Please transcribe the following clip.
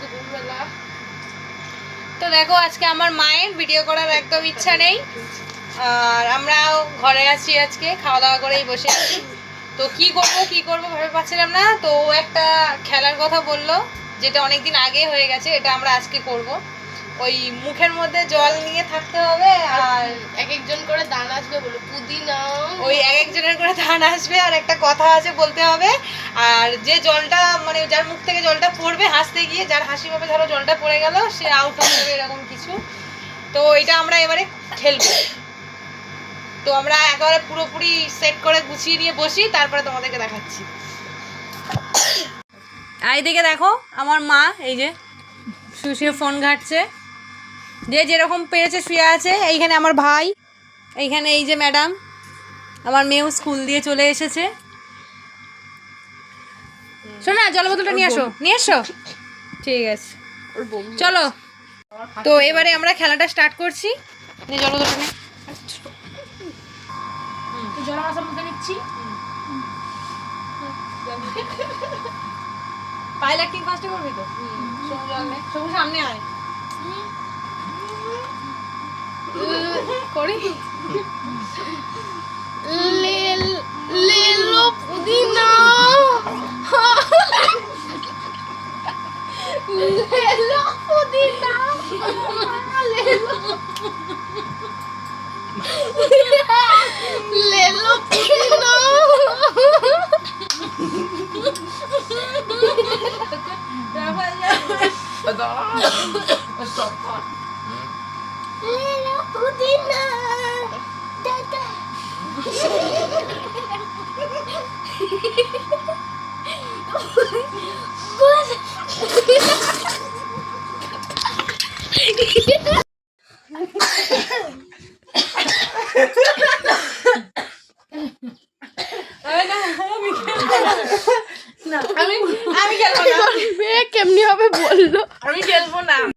দুপুরবেলা। তো দেখো আজকে আমার মায়ের ভিডিও করার একদম ইচ্ছা নেই, আর আমরাও ঘরে আছি, আজকে খাওয়া দাওয়া করেই বসে আছি। তো কি করব ভেবে পাচ্ছিলাম না। তো ও একটা খেলার কথা বললো, যেটা অনেকদিন আগে হয়ে গেছে, এটা আমরা আজকে করব। ওই মুখের মধ্যে জল নিয়ে থাকতে হবে, আর এক একজন করে দান আসবে বলে পুদিনা, ওই এক একজনের করে ধান আসবে, আর একটা কথা আছে বলতে হবে। আর যে জলটা মানে যার মুখ থেকে জলটা পড়বে হাসতে গিয়ে, যার হাসি পাবে ধরো জলটা পড়ে গেল, সে আউট হয়ে যাবে, এরকম কিছু। তো এটা আমরা এবারে খেলবো। তো আমরা একেবারে পুরোপুরি সেট করে গুছিয়ে নিয়ে বসি, তারপরে তোমাদেরকে দেখাচ্ছি। এই দিকে দেখো আমার মা, এই যে শুয়ে ফোন ঘাটছে, যে যেরকম পেরেছে শুয়ে আছে। এইখানে আমার ভাই, এইখানে এই যে ম্যাডাম, আমার মেয়েও স্কুল দিয়ে চলে এসেছে। শোনা, জল বোতলটা নিয়ে এসো। ঠিক আছে, চলো। তো এবারে আমরা খেলাটা স্টার্ট করছি। জল বোতলটা নে, জল আমার মুখে নিচ্ছি। পাইল অ্যাক্টিং ফার্স্টে করবি তো? জল নে, সবুজ সামনে আয়। করি লেলো পুদিনা, লেলো পুদিনা, লেলো পুদিনা। লেলো পুদিনা দাদা। আমি খেলবো না। কেমনি হবে বললো? আমি খেলবো না।